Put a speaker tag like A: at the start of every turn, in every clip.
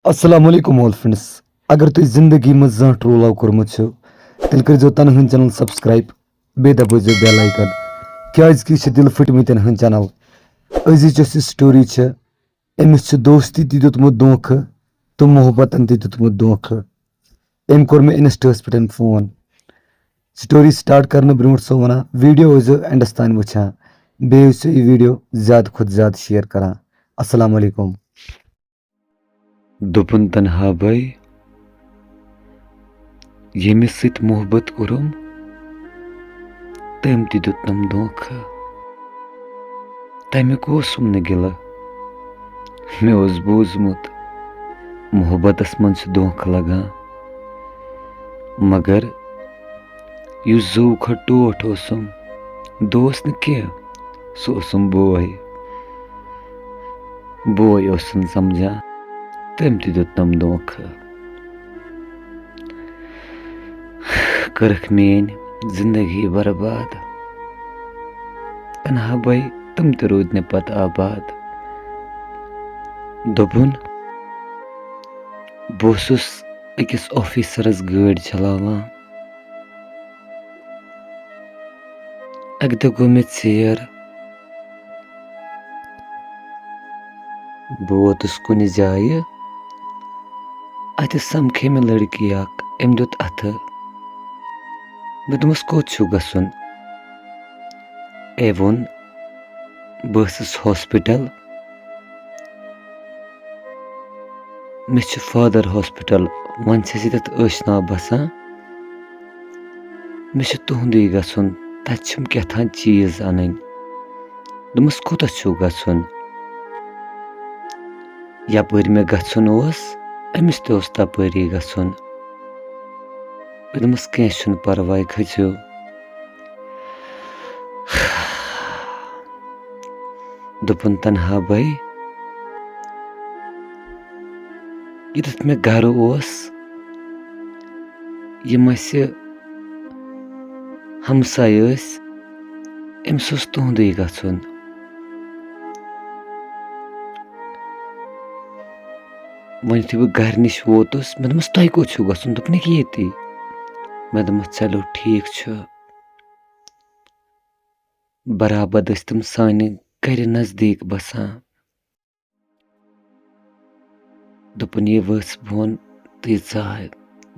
A: अस्सलाम वालेकुम all friends. अगर तुम जिंदगी में जहाँ ट्रोल आव कोरमुत तेल कर तन चैनल सब्सक्राइब बे दबो बेल आइकन क्या दिल फटमत चैनल। अजिच स्टोरी अमिस दोस्ती दितमुत धोख तो मोहब्बतन दितमुत धोख। अम कोर मे इंस्टस पे फोन। स्टोरी स्टार्ट करने brought so one video Indus तान वुचान बे यह वीडियो ज़्यादा खुद ज़्यादा शेयर करान। अस्सलाम वालेकुम।
B: दोपन तन्हा भाई यमिस सत मोहब्बत कोरम तम दितनम धोखा तमिक न गिला मे बोजमुत मोहब्बतस मन धोख लगान मगर युस जू खो टोठ दोस न सह बोय समझान तम दितनम धोखा करख मेन जिंदगी बर्बाद। तन्हा भाई तुम तो रोद ने पत आबाद। दोपुन बहुस अकिस ऑफिसरस गाड़ी चलावान अक दो गो मे ेर बह वोतुस कुन जाय अत समखे मे लड़की अम दुत अथ मे दोपस कोत छु गसुन ए वोन बहस हॉस्पिटल मे फादर हॉस्पिटल वन तथ आशना बसान मे तुंदे गसुन तत क्या चीज अन दोपस कोत छु गसुन यपर मे गसुन अमिस तपरी गसुन मे दोपस कह परवाह खचो दोपन तन्हा भाई युत मे घर यम हमसाय अमिस तुंदे गसुन वन यु बह घर नश वोतुस मे दोपस तुह कोत छु गसुन दोपनिक ये मे दोपस चलो ठीक बराबर तम सानि घर नजदीक बसान दोपन ये वस बोन तो ये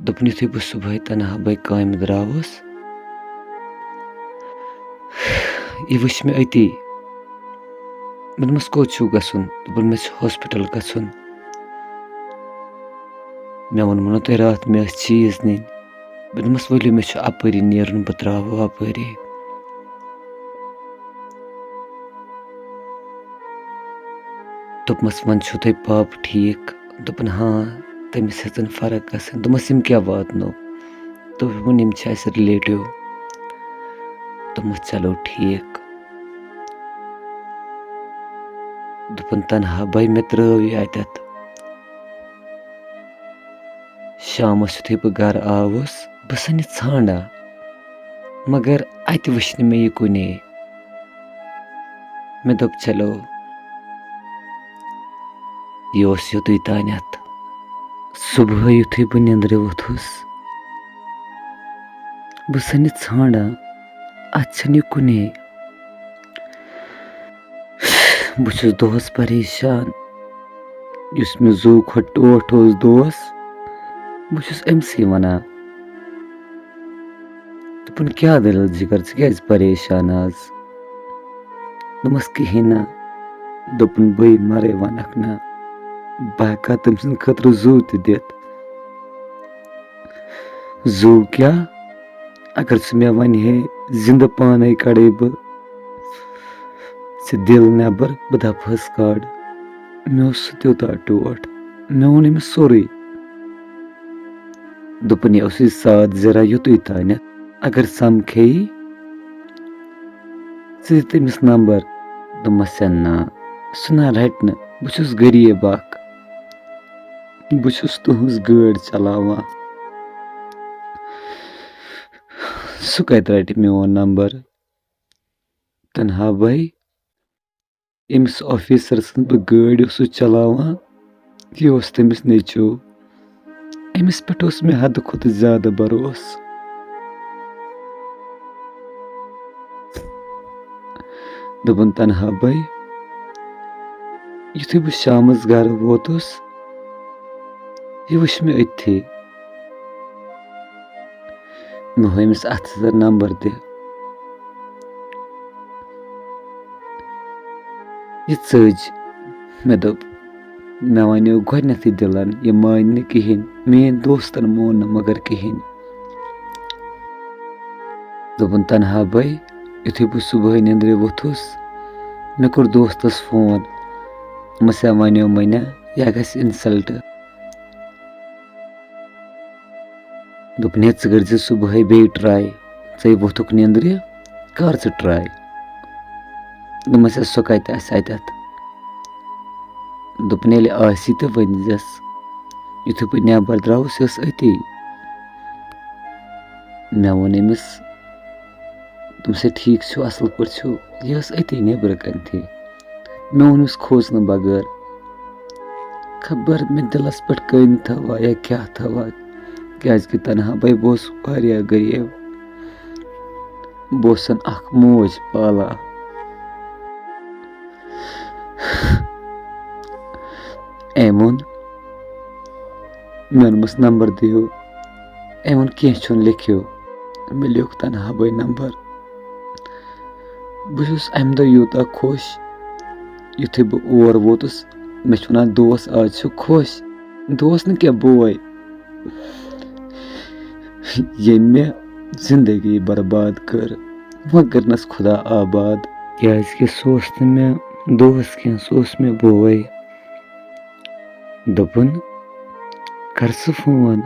B: दोपन यु बह सुबह तन्हा भाई काम द्रावस यह वुच मे अति मे दोपस कोत छु गसुन दोपन मे हॉस्पिटल गसुन मे वोनमो तुह रात मे चीज नीन मे दोपस वलियो मे अपरी नेरुन बह द्रावो अपरी दोपमस वन छु तुह पाप ठीक दोपन हाँ तमिस हेचन फर्क गसन दोपमस यम क्या वातनो दोपन यम रिलेटिव दोपमस चलो ठीक दोपन तन्हा भाई मे त्रव यह अत शामस युथे बह घर आवस बह सन ांडा मगर अत वुच मे यह कुने मे दोप चलो यह योतुई तानत सुबह युथे बह निंद्रे वोथुस बह सन ांडा अत यह कुने बह दोहस परेशान युस मे जू खो टोठ दोस बह अमसी वनान दोपन क्या दलिल जिगर क्या परेशान आज दोपमस कहीं ना दोपन बे मरे वनक ना बह हेका तम सद खतर जू दित जू क्या अगर सह मे वन है जिंद पान कड़े बह दिल नबर बह दपहस कड़ मे त्यूता टोठ मे वोन अमिस सोरे दोपन यह साथ जरा युतुई तानत अगर समखे ज तमिस नंबर दोपमस ना सह ना रट न बह गरीब बह तुहज गाड़ी चलावान सह कत रट मोन नंबर। तन्हा भाई अमिस ऑफिसर सज बह गाड़ी चलावान ये तमिस नेचो अमिस पे मे हद खुद ज्यादा भरोस दोपन तनहा भाई युथे बह शामस घर वोतुस ये वुच मे अथी मे हो अमिस अथ नंबर दे ये चज मे दोप मे वनो गोडनेथी दिलन ये मान न कहें मेन दोस्तन मोन न मगर कहें दोपन तनहा भाई युथे बह सुबह निंद्रे वोथुस मे कोर दोस्तस फोन मसा वनो मना यह गस इंसल्ट दोपन हे कर सुबह बे ट्राई ऐ वोथुक निंद्रे कर ट्राई दोपस सो कत अतत दोपन ये आसी तो वनजस युथे बह नबर द्रावस यह अति मे वोन अमिस तुम से ठीक छो असल पे छो यह अति नबर कन थी मे वोनस खोजन बगैर खबर मे दिलस पे कन थवा या क्या थवा क्या तनहा भाई बस वारिया गरीब बसन अख मोज पाला एमोन मे वोनमस नंबर दियो एमोन कह लिखियो मे लिख तनहा भाई नंबर बहुस अमे दह यूता खुश युथे बह और वोतुस मे वन दोस आज खुश दोस न क्या बोय ये मे जिंदगी बर्बाद कर वह करनस खुदा आबाद क्या सोस न मे दोस कह सोस मे बोय दोपन कर फोन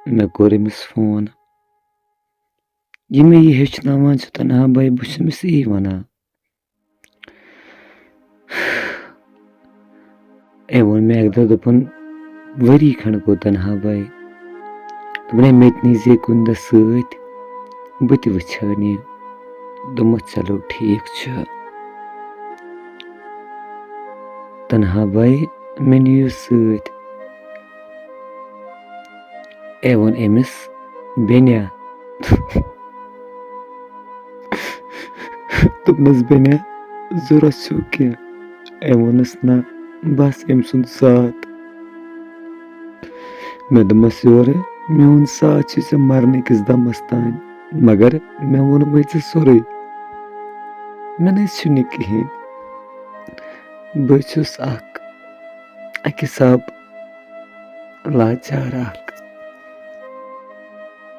B: मे कोर अमिस फोन ये मे ये हेचनावान तनहा भाई बस अमिस यही वना ए वोन मे एक दोपन वरी खंड गो तनहा भाई दोपन मे नीजे कुन दह सत बह त वुचान यह दोपमस चलो ठीक छ तनहा भाई मे नियो सत ए वोन अमिस बेन्या दोपनस बेन्या जरूरत छो क्या ए वोनस ना बस अम सुंद साथ मे दोपमस योर मोन साथ से मरने किस दमस तान मगर मे वोन मे सोरे मे न कहें बहुस अक हिसाब लाचार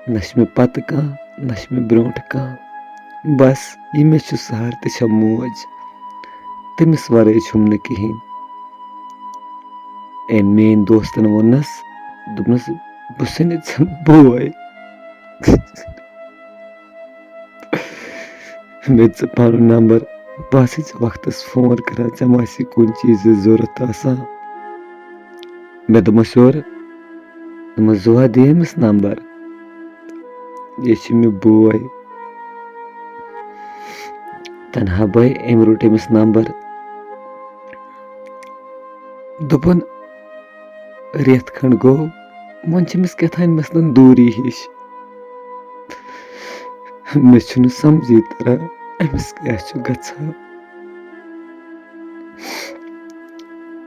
B: न मे पत कह न मे ब्रोट कह बस ये मे सहार तो मोज तमिस वरे छुम न कहें ए मेन दोस्तन वोनस दोपनस बह सुन बोय मे पन नंबर बह वक्तस फोन कर मा कुन चीज जरूरत मे दोपमस your Zuha they Amish number ये मे बोय तनहा भाई अम रोट अमिस नंबर दोपन रेत खंड गो वो कथान मसलन दूरी हिश मे समझी तरह अमिस क्या गच्छा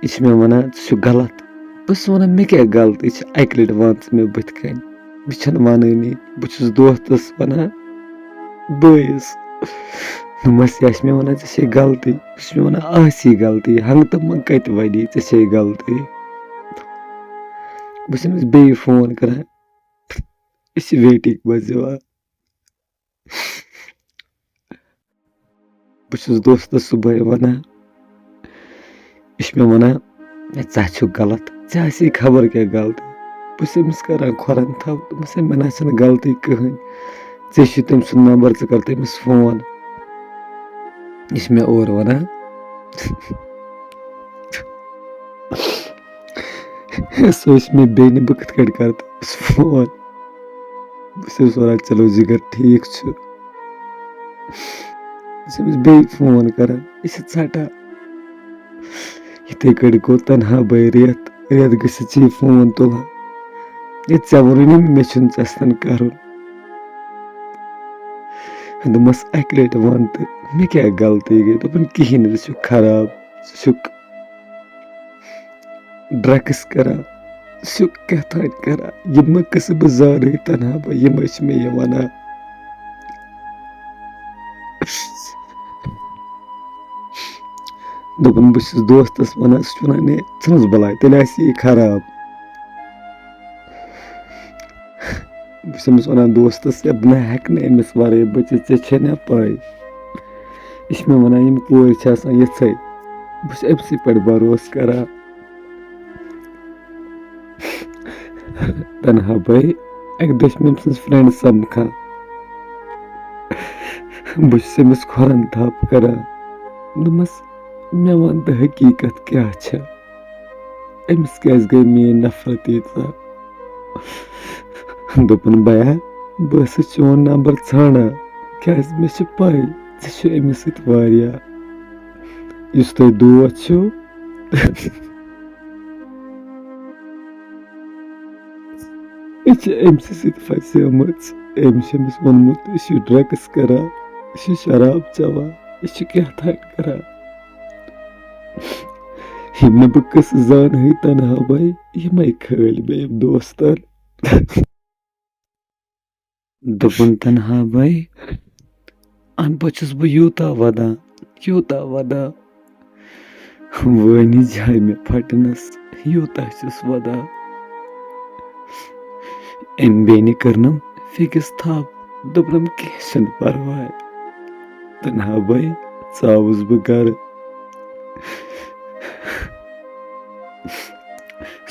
B: यह मे वन गलत बस वन मे क्या गलती अक लट वन मे बुथ कन बह वनानी बहुस दोस्तस वन बस दोपमस यह मे वन ऐ गलती बस मे वन आसी गलती हंग तो मंग कत वनी ऐ गलती बस अमिस बे फोन कर वेटिंग मज बस दोस्तस सुबह वन यह मे वन ऐ गलत ऐसी खबर क्या गलती बस अमिस कर खुरन थव दोपस मे ना गलती कहें ऐ तम सुंद नंबर कर तमिस फोन यह मे और वन सोच मे बेन बह कथ कर फोन बस वन चलो जिगर ठीक बस बे फोन कर यह टा इथे कट गो तनहा भाई रेत रैत गٔژھِتھ چھِ یہِ فون تُلان ہے ژےٚ ووٚنُے نہٕ مےٚ چھُنہٕ ژےٚ سۭتۍ کَرُن دوٚپمَس اَکہِ لَٹہِ وَن تہٕ مےٚ کیٛاہ غلطی گٔے دوٚپُن کِہیٖنۍ نہٕ ژٕ چھُکھ خراب ژٕ چھُکھ ڈرٛگٕس کران ژٕ چھُکھ کیٛاہ تانۍ کران یہِ مہ قٕصہٕ بہٕ زانٕے تنہا بہٕ یِمَے چھِ مےٚ یہِ وَنان دوٚپُن بہٕ چھُس دوستَس وَنان سُہ چھُ وَنان ہے ژھٕنُس بَلاے تیٚلہِ آسہِ یہِ خراب بہٕ چھُس أمِس وَنان دوستَس ہے بہٕ نہ ہٮ۪کہٕ نہٕ أمِس وَرٲے بٔچِتھ ژےٚ چھےٚ نا پَے یہِ چھِ مےٚ وَنان یِم کورِ چھِ آسان یِژھَے بہٕ چھُس أمسٕے پٮ۪ٹھ بروسہٕ کران تنہا بھاے اَکہِ دۄہ چھِ مےٚ أمۍ سٕنٛز فرٛٮ۪نٛڈ سَمکھان بہٕ چھُس أمِس کھۄرَن تھپھ کران دوٚپمَس مےٚ وَن تہٕ حقیٖقت کیٛاہ چھےٚ أمِس کیٛازِ گٔے میٛٲنۍ نفرت ییٖژاہ دوٚپُن بیا بہٕ ٲسٕس چون نمبر ژھانڈان کیٛازِ مےٚ چھِ پَے ژٕ چھُ أمِس سۭتۍ واریاہ یُس تۄہہِ دوست چھُو یہِ چھِ أمسٕے سۭتۍ پھسیمٕژ أمِس چھُ أمِس ووٚنمُت یہِ چھُ ڈرٛگٕس کران یہِ چھُ شراب چٮ۪وان یہِ چھُ کیٛاہ تانۍ کران یِم نہٕ بہٕ قٕصہٕ زانہٕے تنہا بھاے یِمَے کھٲلۍ مےٚ یِم دوستن دوٚپُن تنہا بھاے اَنہٕ پتہٕ چھُس بہٕ یوٗتاہ وَدان وٲنی جاے مےٚ پھٹنَس یوٗتاہ چھُس وَدان أمۍ بیٚنہِ کٔرنَم فِکِس تھپھ دوٚپنَم کیٚنٛہہ چھُنہٕ پرواے تنہا بھاے ژاوُس بہٕ گرٕ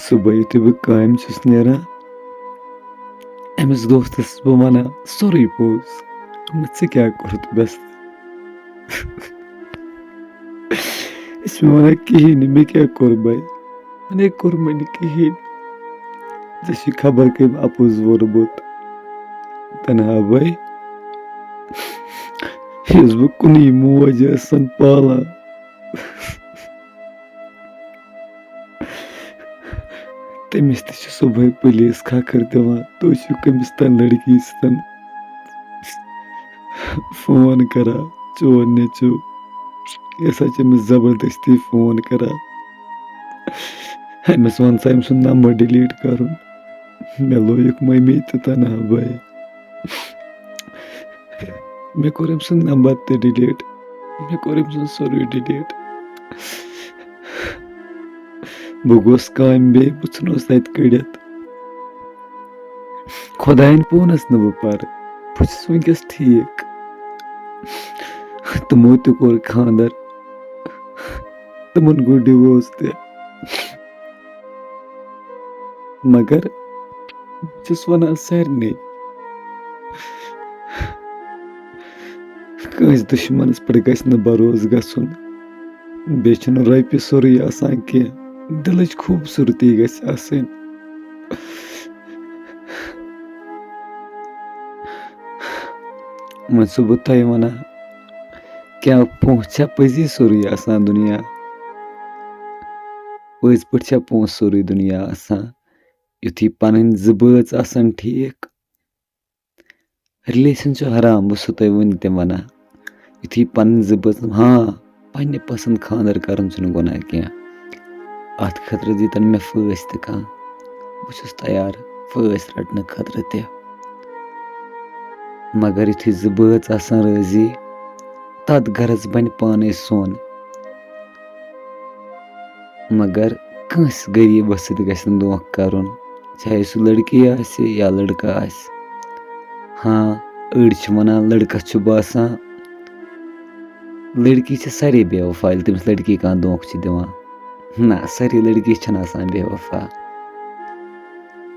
B: صُبحٲے یُتھُے بہٕ کامہِ چھُس نیران أمِس دوستَس چھُس بہٕ وَنان سورُے پوٚز ژےٚ کیٛاہ کوٚرُتھ مےٚ سۭتۍ یہِ چھِ مےٚ وَنان کِہیٖنۍ نہٕ مےٚ کیٛاہ کوٚر بَے ہے کوٚرمَے نہٕ کِہیٖنۍ ژےٚ چھُے خبر کٔمۍ اَپُز ووٚنمُت تنہا بھاے یُس بہٕ کُنُے موج ٲسَن پالان تٔمِس تہِ چھِ صُبحٲے پُلیٖس کھکھٕر دِوان تُہۍ چھِو کٔمِس تام لٔڑکی سۭتۍ فون کران چون نیٚچوٗ یہِ ہسا چھِ أمِس زبردستی فون کران أمِس وَن سا أمۍ سُنٛد نمبر ڈِلیٖٹ کَرُن مےٚ لویُکھ مٔمی تہِ تنہا بھاے مےٚ کوٚر أمۍ سُنٛد نمبر تہِ ڈِلیٖٹ مےٚ کوٚر أمۍ سُنٛد سورُے ڈِلیٖٹ بہٕ گوس کامہِ بیٚیہِ بہٕ ژھٕنوس تَتہِ کٔڑِتھ خۄدایَن پونَس نہٕ بہٕ پَرٕ بہٕ چھُس وٕنکٮ۪س ٹھیٖک تِمو تہِ کوٚر خانٛدر تِمن گوٚو ڈِووர்س تہِ مگر بہٕ چھُس وَنان سارنٕے کٲنٛسہِ دُشمَنَس پٮ۪ٹھ گژھِ نہٕ بروسہٕ گژھُن بیٚیہِ چھُنہٕ رۄپیہِ سورُے آسان کیٚنٛہہ دِلٕچ خوٗبصوٗرتی گژھِ آسٕنۍ وۄنۍ چھُسو بہٕ تۄہہِ وَنان کیٛاہ پونٛسہٕ چھا پٔزی سورُے آسان دُنیا پٔزۍ پٲٹھۍ چھا پونٛسہٕ سورُے دُنیا آسان یُتھُے پَنٕنۍ زٕ بٲژ آسان ٹھیٖک رِلیشَن چھُ حرام بہٕ چھُسو تۄہہِ وٕنہِ تہِ وَنان یُتھُے پَنٕنۍ زٕ بٲژ ہاں پنٛنہِ پَسنٛد خانٛدر کَرُن چھُنہٕ گۄناہ کیٚنٛہہ اَتھ خٲطرٕ دیٖتَن مےٚ فٲسۍ تہِ کانٛہہ بہٕ چھُس تیار فٲسۍ رَٹنہٕ خٲطرٕ تہِ مگر یُتھُے زٕ بٲژ آسان رٲضی تَتھ گَرَس بَنہِ پانَے سۄن مگر کٲنٛسہِ غریٖبَس سۭتۍ گژھِ نہٕ دھوکہٕ کَرُن چاہے سُہ لٔڑکی آسہِ یا لٔڑکہٕ آسہِ ہاں أڑۍ چھِ وَنان لٔڑکَس چھُ باسان لٔڑکی چھِ سارے بے وفا ییٚلہِ تٔمِس لٔڑکی کانٛہہ دھوکہٕ چھِ دِوان نہ سارے لٔڑکی چھَنہٕ آسان بے وفا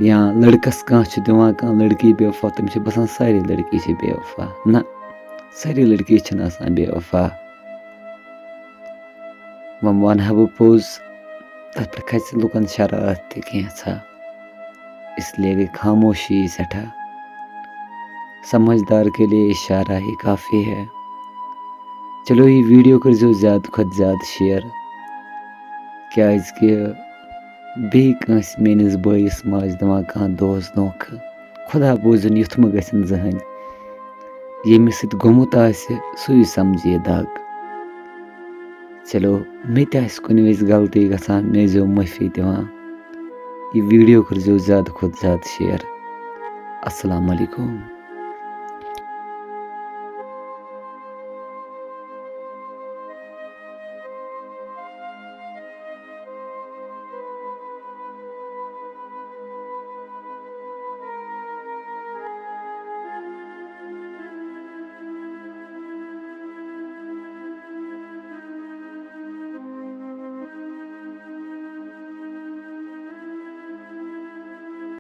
B: یا لٔڑکَس کانٛہہ چھُ دِوان کانٛہہ لٔڑکی بے وفا تٔمِس چھِ باسان سارے لٔڑکی چھِ بے وفا نہ سارے لٔڑکی چھَنہٕ آسان بے وفا وۄنۍ وَنہٕ ہا بہٕ پوٚز تَتھ پٮ۪ٹھ کھژِ لُکَن شرارت تہِ کینٛژھا اِسلیے گٔے خاموشی سٮ۪ٹھاہ سمجھدار کے لیے اِشارہ ہی کافی ہے چلو یہِ ویٖڈیو کٔرۍزیو زیادٕ کھۄتہٕ زیادٕ شِیَر کیٛازِکہِ بیٚیہِ کٲنٛسہِ میٲنِس بٲیِس ماجہِ دِوان کانٛہہ دوس دھوکہٕ خۄدا بوٗزِن یُتھ مہٕ گژھن زٕہٕنۍ ییٚمِس سۭتۍ گوٚمُت آسہِ سُے سمجھے دگ چلو مےٚ تہِ آسہِ کُنہِ وِزِ غلطی گژھان مےٚ ٲسۍزیو معٲفی دِوان یہِ ویٖڈیو کٔرۍزیو زیادٕ کھۄتہٕ زیادٕ شِیَر اَسَلامُ علیکُم